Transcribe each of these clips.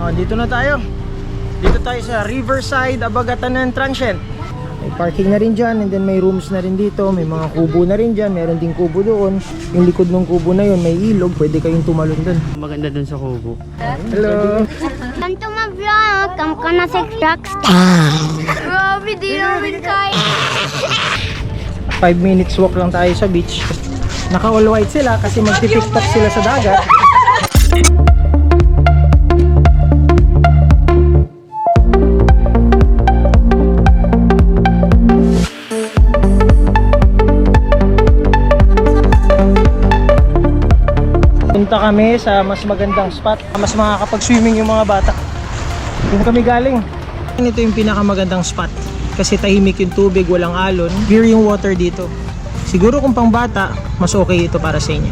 Dito na tayo. Dito tayo sa Riverside, Abagatanan Transient. May parking na rin dyan, and then may rooms na rin dito. May mga kubo na rin dyan, meron ding kubo doon. Yung likod ng kubo na yun, may ilog, pwede kayong tumalon doon. Maganda dun sa kubo. Hello! Come to my vlog, come ka na sa rockstar. Grabe, di namin kaya. 5 minutes walk lang tayo sa beach. Naka all white sila kasi magti-tiktok sila sa dagat. Punta kami sa mas magandang spot, mas makakapag-swimming yung mga bata. Doon kami galing. Ito yung pinakamagandang spot kasi tahimik yung tubig, walang alon, clear yung water dito. Siguro kung pang bata, mas okay ito para sa inyo.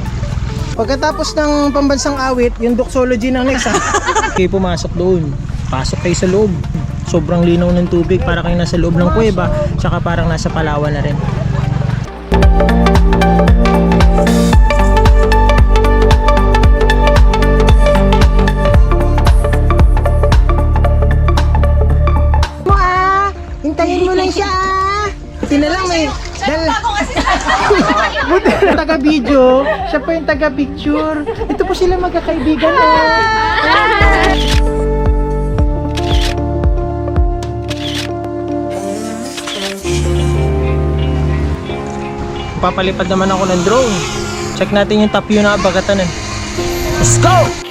Pagkatapos ng pambansang awit, yung doxology ng next kayo pumasok doon. Pasok kayo sa loob. Sobrang linaw ng tubig, para kayo nasa loob ng kuweba, tsaka parang nasa Palawan na rin. Hintayin mo lang siya. Buti na lang may buti na taga-video. Siya pa yung taga-picture. Ito po sila magkakaibigan. Papalipad naman ako ng drone. Check natin yung top view na Abagatanan. Let's go!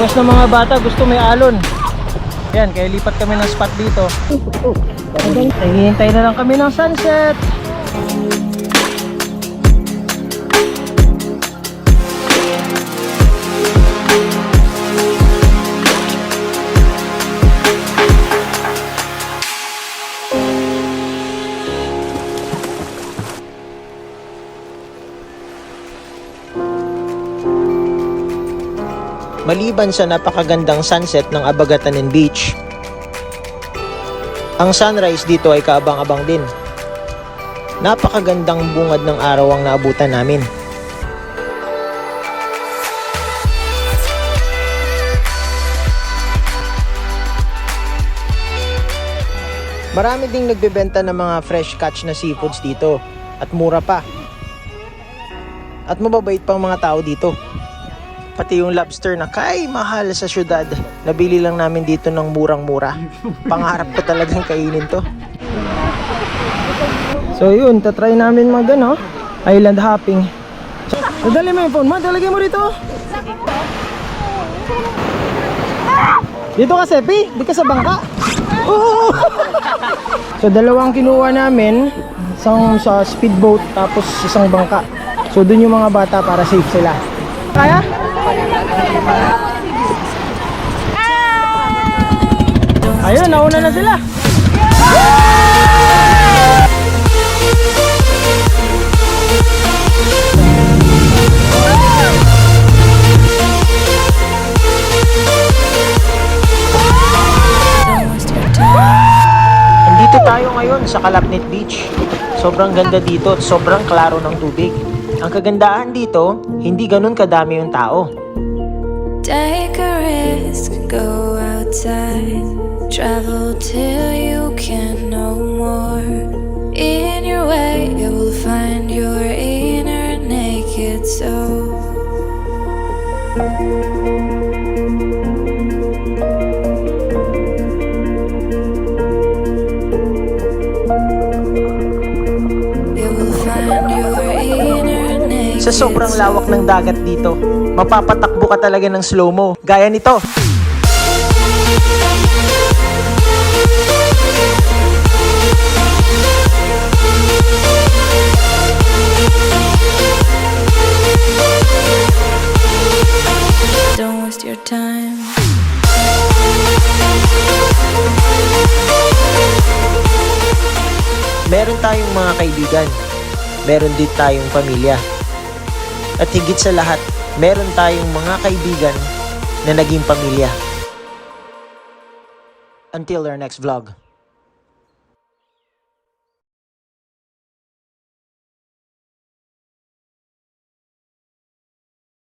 Tapos ng mga bata gusto may alon. Ayan, kaya lipat kami ng spot dito. Hihintay na lang kami ng sunset. Maliban sa napakagandang sunset ng Abagatanan Beach, ang sunrise dito ay kaabang-abang din. Napakagandang bungad ng araw ang naabutan namin. Marami ding nagbebenta ng mga fresh catch na seafoods dito at mura pa. At mababait pang mga tao dito. Pati yung lobster na kay mahal sa syudad, nabili lang namin dito ng murang-mura. Pangarap ko talagang kainin to. So yun, tatry namin mag island hopping. So, dali mo yung phone mo, dalagay mo dito. Dito ka, Sepi, di ka sa bangka. So dalawang kinuha namin, isang sa speedboat tapos isang bangka. So dun yung mga bata para safe sila. Kaya? Ayun, nauna na sila. Nandito tayo ngayon sa Calapnit Beach. Sobrang ganda dito at sobrang klaro ng tubig. Ang kagandahan dito, hindi ganun kadami yung tao. Take a risk, go outside, travel till you can no more. In your way, you will find your inner naked soul. You will find your inner naked Sa sobrang lawak ng dagat dito, mapapatakbo ka talaga ng slow-mo. Gaya nito. Don't waste your time. Meron tayong mga kaibigan meron din tayong pamilya. At higit sa lahat, meron tayong mga kaibigan na naging pamilya. Until our next vlog.